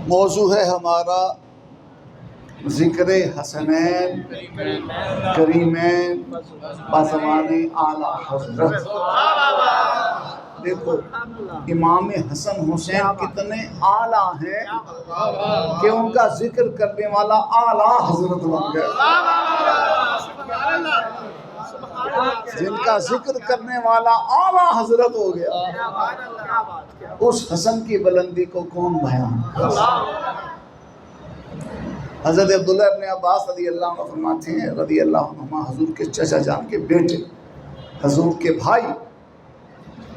موضوع ہے ہمارا ذکر حسنین کریمین بزمان اعلی حضرت۔ دیکھو امام حسن حسین کتنے اعلیٰ ہیں کہ ان کا ذکر کرنے والا اعلی حضرت بن گیا۔ جن کا ذکر کرنے والا اعلی حضرت ہو گیا، اس حسن کی بلندی کو کون بیان کرے؟ حضرت عبداللہ ابن عباس رضی اللہ عنہ فرماتے ہیں رضی اللہ عنہ حضور کے چچا جان کے بیٹے، حضور کے بھائی،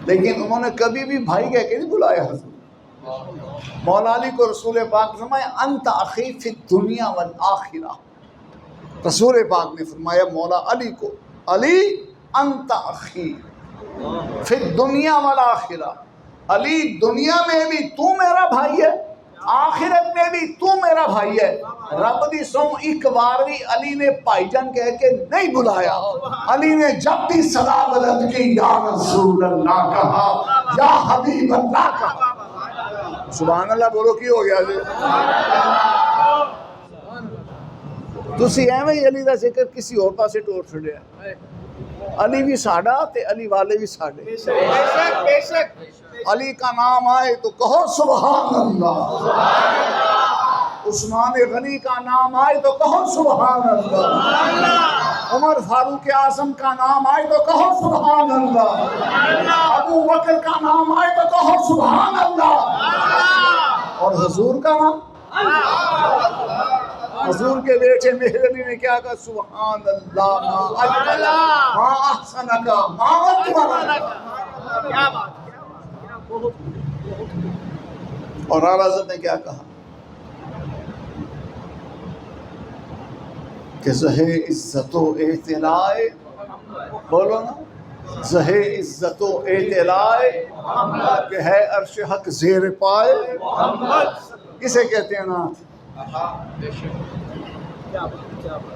لیکن انہوں نے کبھی بھی بھائی کہہ کے نہیں بلایا حضور۔ مولا علی کو رسول پاک نے فرمایا انت اخی فی الدنیا والآخرہ۔ رسول پاک نے فرمایا مولا علی کو، علی انت اخی فی الدنیا والآخرہ، علی دنیا میں بھی تو میرا بھائی ہے، آخرت میں بھی تو میرا بھائی ہے۔ رب دی سو ایک بار بھی علی نے بھائی جان کہہ کے نہیں بلایا۔ علی نے جب بھی صدا بلند کی یا رسول اللہ کہا، یا حبیب اللہ کہا۔ سبحان اللہ بولو کی ہو گیا جی؟ تسی ایویں ہی علی دا ذکر کسی اور پاسے ٹور چھڑیا۔ علی بھی ساڈا تے علی والے بھی ساڈے۔ علی کا نام آئے تو کہو سبحان اللہ۔ عثمان غنی کا نام آئے تو کہو سبحان اللہ۔ عمر فاروق اعظم کا نام آئے تو کہو سبحان اللہ۔ ابو بکر کا نام آئے تو کہو سبحان اللہ۔ اور حضور کا نام، حضور کے بیٹے میرے علی نے کیا کہا؟ سبحان اللہ ما اجمل ما احسنک ما اکملک۔ اور اعلیٰ حضرت نے کیا کہا کہ زہے عزت و اعتلاء، بولو نا، زہے عزت و اعتلاء کہ ہے عرش حق زیر پائے، کسے کہتے ہیں نا؟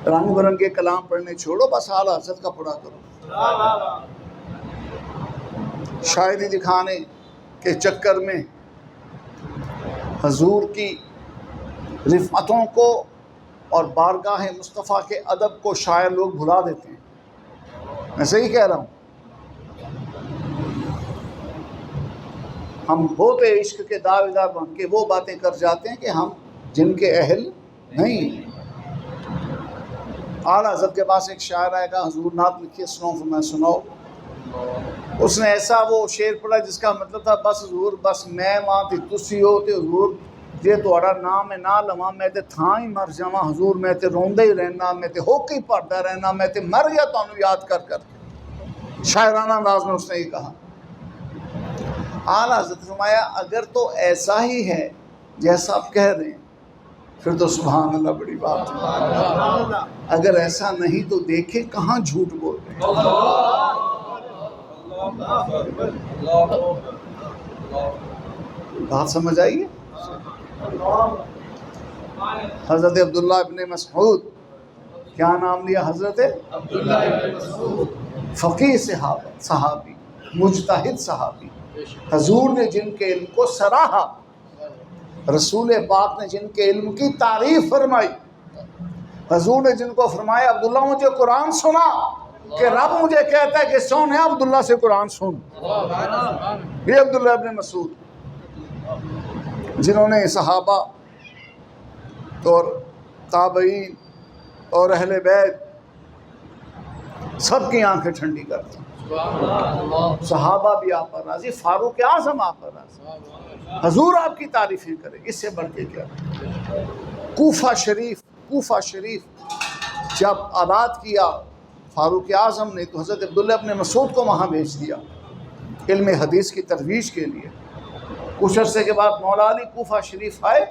رنگ برنگ کے کلام پڑھنے چھوڑو، بس اعلیٰ حضرت کا پڑھا کرو۔ شاعری دکھانے کے چکر میں حضور کی رفعتوں کو اور بارگاہ مصطفیٰ کے ادب کو شاعر لوگ بھلا دیتے ہیں۔ میں صحیح کہہ رہا ہوں؟ ہم بہت عشق کے دعوے دار بن کے وہ باتیں کر جاتے ہیں کہ ہم جن کے اہل نہیں۔ اعلیٰ حضرت کے پاس ایک شاعر آئے گا، حضور نعت لکھیے، سناؤ، فرمایا سناؤ۔ اس نے ایسا وہ شعر پڑھا جس کا مطلب تھا بس حضور بس میں ماں تے تسی ہو تے حضور جے تہاڈا نام ہے نہ لواں میں تے تھاں ہی مر جاواں حضور، میں تے روندا ہی رہنا، میں تے ہو کے ہی پڑھدا رہنا، میں تے مر گیا تانوں یاد کر کر۔ شاعرانہ انداز میں اس نے یہ کہا۔ اعلیٰ حضرت فرمایا اگر تو ایسا ہی ہے جیسا آپ کہہ رہے ہیں پھر تو سبحان اللہ بڑی بات ہے، اگر ایسا نہیں تو دیکھیں کہاں جھوٹ بول رہے ہیں۔ بات سمجھ آئیے؟ حضرت عبداللہ ابن مسعود، کیا نام لیا حضرت؟ فقیہ صحابی، مجتہد صحابی، حضور نے جن کے علم کو سراہا، رسول پاک نے جن کے علم کی تعریف فرمائی، حضور نے جن کو فرمایا عبداللہ مجھے قرآن سنا، کہ رب مجھے کہتا ہے کہ سونے عبداللہ سے قرآن سن۔ یہ عبداللہ ابن مسعود جنہوں نے صحابہ اور تابعین اور اہل بیت سب کی آنکھیں ٹھنڈی کرتے ہیں۔ صحابہ بھی آپ پر راضی، فاروق اعظم آپ پر راضی، حضور آپ کی تعریفیں کرے، اس سے بڑھ کے کیا؟ کوفہ شریف جب آباد کیا فاروق اعظم نے تو حضرت عبداللہ ابن مسعود کو وہاں بھیج دیا علم حدیث کی ترویج کے لیے۔ کچھ عرصے کے بعد مولا علی کوفہ شریف آئے،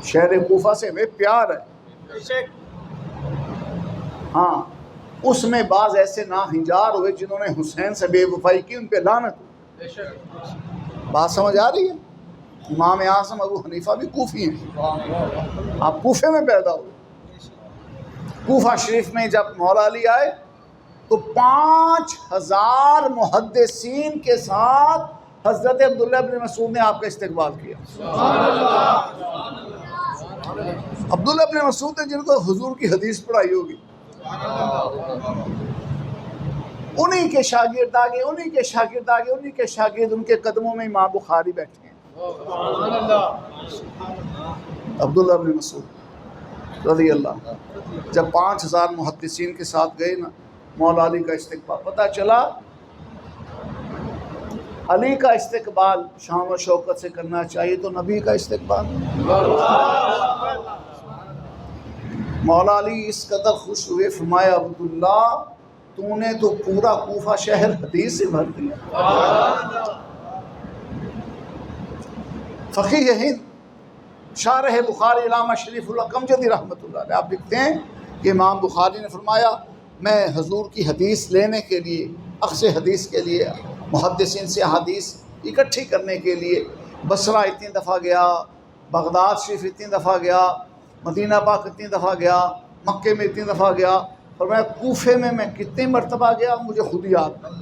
شہر کوفہ سے ہمیں پیار ہے، ہاں اس میں بعض ایسے ناہنجار ہوئے جنہوں نے حسین سے بے وفائی کی، ان پہ لعنت ہوئی۔ بات سمجھ آ رہی ہے؟ امام اعظم ابو حنیفہ بھی کوفی ہیں، آپ کوفے میں پیدا ہوئے۔ کوفہ شریف میں جب مولا علی آئے تو 5000 محدثین کے ساتھ حضرت عبداللہ ابن مسعود نے آپ کا استقبال کیا. عبداللہ ابن مسعود نے جن کو حضور کی حدیث پڑھائی ہوگی، انہی کے شاگرد آگے، انہی کے شاگرد آگے، انہی کے شاگرد، ان کے قدموں میں امام بخاری بیٹھے ہیں. عبداللہ ابن مسعود رضی اللہ. جب 5000 محدثین کے ساتھ گئے نا، مولا علی کا استقبال، پتہ چلا علی کا استقبال شان و شوکت سے کرنا چاہیے تو نبی کا استقبال. مولا علی اس قدر خوش ہوئے، فرمایا عبداللہ تو نے تو پورا کوفہ شہر حدیث سے بھر دیا. فقیہ ہند شارح بخاری علامہ شریف اللہ کمجدی رحمۃ اللہ علیہ، آپ لکھتے ہیں کہ امام بخاری نے فرمایا میں حضور کی حدیث لینے کے لیے، اخذ حدیث کے لیے، محدثین سے حدیث اکٹھی کرنے کے لیے بصرہ اتنی دفعہ گیا، بغداد شریف اتنی دفعہ گیا، مدینہ پاک اتنی دفعہ گیا، مکے میں اتنی دفعہ گیا. فرمایا کوفے میں کتنی مرتبہ گیا مجھے خود یاد نہیں.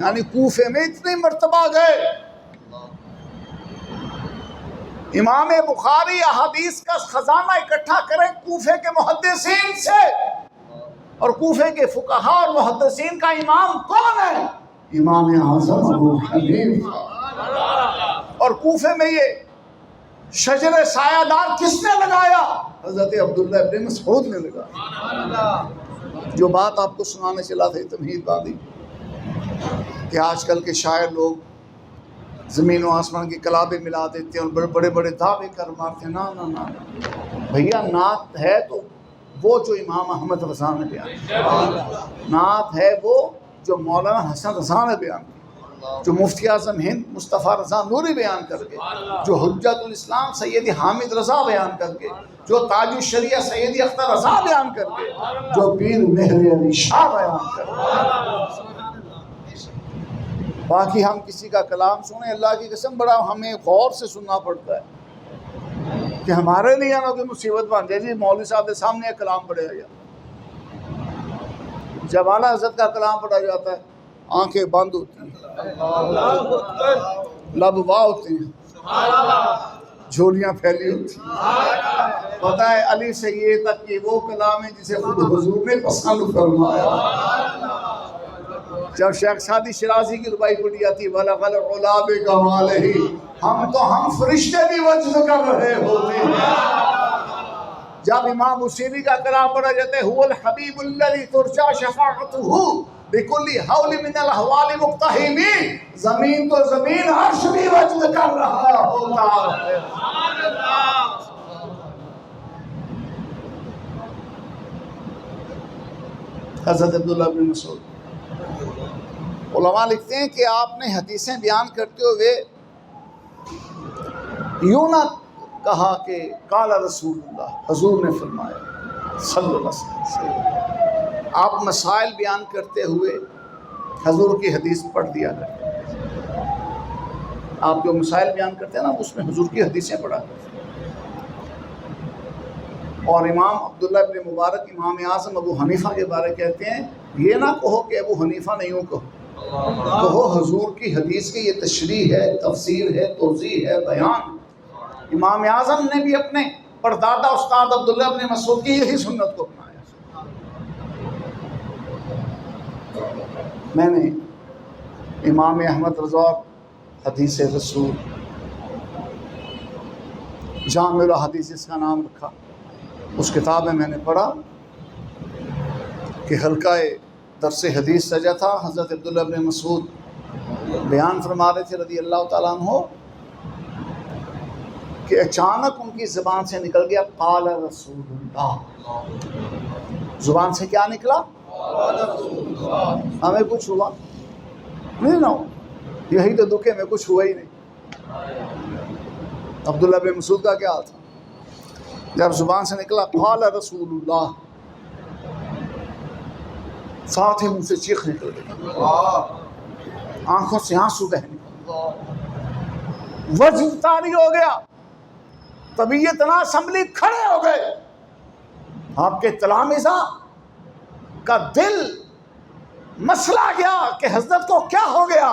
یعنی کوفے میں اتنی مرتبہ گئے. امام بخاری احادیث کا خزانہ اکٹھا کریں کوفے کے محدثین سے، اور کوفے کے فقہاء اور محدثین کا امام کون ہے؟ امام اعظم ابو حنیفہ. اور کوفے میں یہ شجر سایہ دار کس نے لگایا؟ حضرت عبداللہ ابن مسعود نے لگایا. جو بات آپ کو سنانے چلا تھا تمہید باندھی کہ آج کل کے شاعر لوگ زمین و آسمان کی کلابیں ملا دیتے ہیں اور بڑے بڑے دعوے کر مارتے ہیں. نا بھیا، نعت ہے تو وہ جو امام احمد رضا نے بیان کی، نعت ہے وہ جو مولانا حسن رضا نے بیان کی، جو مفتی اعظم ہند مصطفیٰ رضا نوری بیان کر کے، جو حجت الاسلام سید حامد رضا بیان کر کے، جو تاج الشریعہ سید اختر رضا بیان کر کے، جو پیر مہر علی شاہ بیان کر کے. باقی ہم کسی کا کلام سنیں، اللہ کی قسم بڑا ہمیں غور سے سننا پڑتا ہے کہ ہمارے لیے نا کوئی مصیبت بن جائے. جی مولوی صاحب کے سامنے ایک کلام پڑھا جائے، جب اعلیٰ حضرت کا کلام پڑھا جاتا ہے آنکھیں بند ہوتی ہیں، لب واہ ہوتے ہیں، جھولیاں پھیلی ہوتی ہیں. پتہ ہے علی سے یہ تک کہ وہ کلام ہے جسے خود حضور نے پسند فرمایا. جب شیخ سعدی شرازی کی ربائی پڑھی جاتی وَلَغَلْ عُلَا بِكَمَالِهِ، ہم فرشتے بھی وجد کر رہے ہوتے ہیں. جب امام حسینی کا کلام پڑھا جاتا ہے هُوَ الْحَبِيبُ الَّذِي تُرْجَى شَفَاعَتُهُ بِكُلِّ حَوْلٍ مِّنَ الْأَحْوَالِ مُقْتَحِمٍ، زمین تو زمین عرش بھی وجد کر رہا ہوتا ہے. حضرت عبداللہ بن مسعود علماء لکھتے ہیں کہ آپ نے حدیثیں بیان کرتے ہوئے یوں نہ کہا کہ قال رسول اللہ، حضور نے فرمایا صلی اللہ علیہ وسلم. آپ مسائل بیان کرتے ہوئے حضور کی حدیث پڑھ دیا کرتے ہیں. آپ جو مسائل بیان کرتے ہیں نا اس میں حضور کی حدیثیں پڑھا کرتے ہیں. اور امام عبداللہ ابن مبارک امام اعظم ابو حنیفہ کے بارے کہتے ہیں یہ نہ کہو کہ ابو حنیفہ نہیں، یوں کہو حضور کی حدیث کی یہ تشریح ہے، تفسیر ہے، توضیح ہے، بیان. امام اعظم نے بھی اپنے پردادا استاد عبداللہ ابن مسعود کی یہی سنت کو اپنایا. میں نے امام احمد رضا حدیث رسول جامع الحدیث اس کا نام رکھا، اس کتاب میں میں نے پڑھا کہ حلقہ درس حدیث سجا تھا. حضرت عبداللہ ابن مسعود بیان فرما رہے تھے رضی اللہ تعالیٰ عنہ کہ اچانک ان کی زبان سے نکل گیا قال رسول اللہ. زبان سے کیا نکلا؟ ہمیں کچھ ہوا نہیں نا، یہی تو دکھ ہے، میں کچھ ہوا ہی نہیں. عبداللہ بن مسعود کا کیا تھا؟ جب زبان سے نکلا قال رسول اللہ، ساتھ ہی منہ سے چیخ نکل گئی، آنکھوں سے آنسو بہ نکل، وجد طاری ہو گیا، طبیعت نا اسمبلی کھڑے ہو گئے. آپ کے تلامذہ کا دل مسئلہ گیا کہ حضرت کو کیا ہو گیا.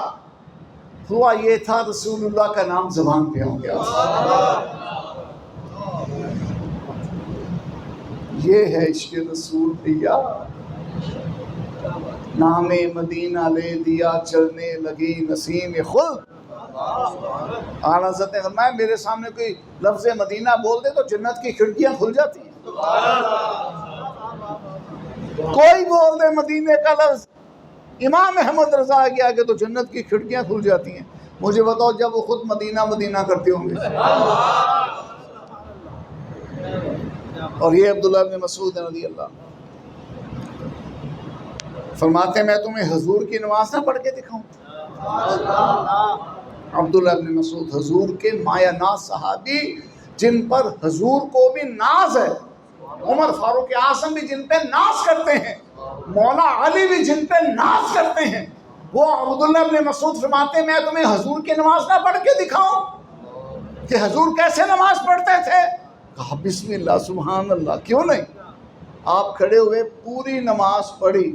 ہوا یہ تھا رسول اللہ کا نام زبان پہ ہو گیا. یہ ہے عشق رسول بھیا. نام مدینہ لے دیا چلنے لگی نسیم خلد. اعلیٰ حضرت نے فرمایا میرے سامنے کوئی لفظ مدینہ بول دے تو جنت کی کھڑکیاں کھل جاتی ہیں. کوئی بول دے مدینے کا لفظ امام احمد رضا کے آگے تو جنت کی کھڑکیاں کھل جاتی ہیں. مجھے بتاؤ جب وہ خود مدینہ مدینہ کرتے ہوں گے. اور یہ عبداللہ ابن مسعود رضی اللہ فرماتے ہیں میں تمہیں حضور کی نماز نہ پڑھ کے دکھاؤں. عبداللہ ابن مسعود حضور کے مایا ناز صحابی جن پر حضور کو بھی ناز ہے. عمر فاروق اعظم بھی جن پہ ناز کرتے ہیں, مولا علی بھی جن پہ ناز کرتے ہیں. وہ عبداللہ ابن مسعود فرماتے ہیں میں تمہیں حضور کی نماز نہ پڑھ کے دکھاؤں کہ حضور کیسے نماز پڑھتے تھے. کہا بسم اللہ سبحان اللہ. کیوں نہیں. آپ کھڑے ہوئے پوری نماز پڑھی,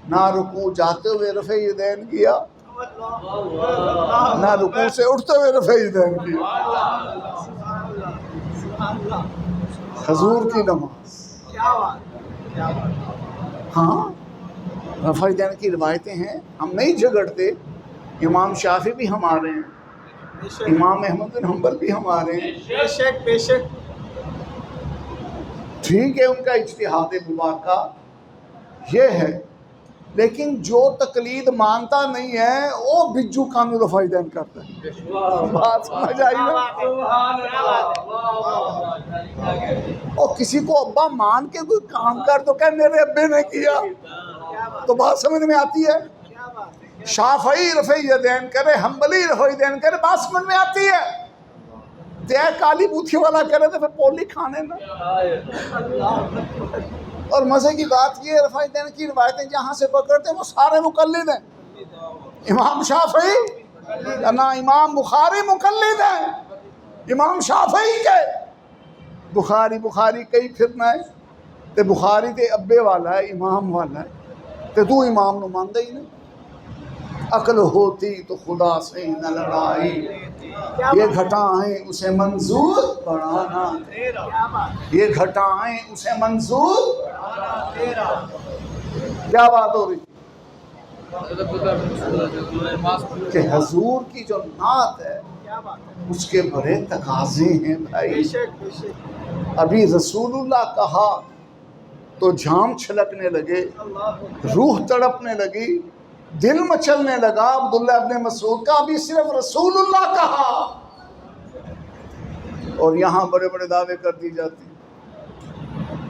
نہ رکوع جاتے ہوئے رفع یدین کیا, نہ رکوع سے اٹھتے ہوئے رفع یدین کیا. حضور کی نماز. ہاں رفع یدین کی روایتیں ہیں, ہم نہیں جھگڑتے. امام شافعی بھی ہمارے ہیں, امام احمد بن حنبل بھی ہمارے ہیں. بے شک ٹھیک ہے ان کا اجتہاد مبارکہ یہ ہے, لیکن جو تقلید مانتا نہیں ہے وہ بجو قانون رفع یدین کرتا ہے. بات سمجھ آئی نا. اور کسی کو ابا مان کے کوئی کام کر تو کہ میرے ابے نے کیا, تو بات سمجھ میں آتی ہے. شافعی رفع یدین کرے, حنبلی رفع یدین کرے, بات سمجھ میں آتی ہے. تے کالی بوتھی والا کرے تو پھر پولی کھانے نا. اور مزے کی بات یہ ہے رفع یدین کی روایتیں جہاں سے پکڑتے ہیں وہ سارے مقلد ہیں. امام شافعی نہ امام بخاری مقلد ہیں. امام شافعی کے بخاری کئی پھرنا ہے تے بخاری تے ابے والا ہے, امام والا ہے, تے تو امام نو ماندا ہی نہیں. عقل ہوتی تو خدا سے نہ لڑائی, یہ گھٹائیں اسے منظور بڑھانا, یہ گھٹائیں اسے منظور. کیا بات ہو رہی کہ حضور کی جو نعت ہے اس کے بڑے تقاضے ہیں بھائی. ابھی رسول اللہ کہا تو جھام چھلکنے لگے, روح تڑپنے لگی, دل مچلنے لگا عبداللہ ابن مسعود کا. ابھی صرف رسول اللہ کہا اور یہاں بڑے بڑے دعوے کر دی جاتی.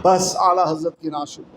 بس اعلیٰ حضرت کی نعت شروع.